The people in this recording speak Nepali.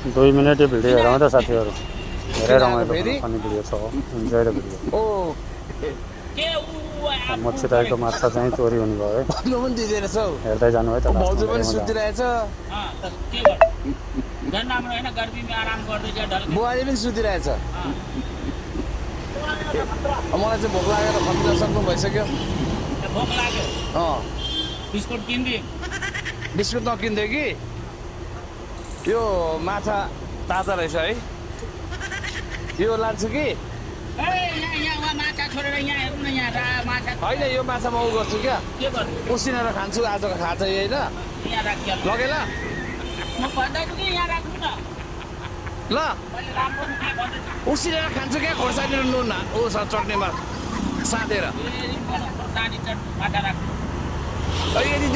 2 मिनट भिडियो हेरौँ त साथीहरू धेरै रमाइलो पनि भिडियो छ इन्जोय द भिडियो ओ मच्छी टाइपको माछा चाहिँ चोरी हुने भयो है भन्नु पनि दिँदैन रहेछ हौ हेर्दै जानु है त भाउजू पनि सुतिरहेछ बुहारी पनि सुतिरहेछ मलाई चाहिँ भोक लागेर खप्न सक्नु भइसक्यो भोक लाग्यो बिस्कुट किनिदिउँ बिस्कुट नकिन्थ्यो कि यो माछा ताजा रहेछ है यो लान्छु कि होइन यो माछा म उ गर्छु क्या उसिनेर खान्छु आजको खान्छ यही होइन लगे ल ल उसिनेर खान्छु क्या खोर्सानी नुन ऊ छ चट्नीमा साँधेर यदि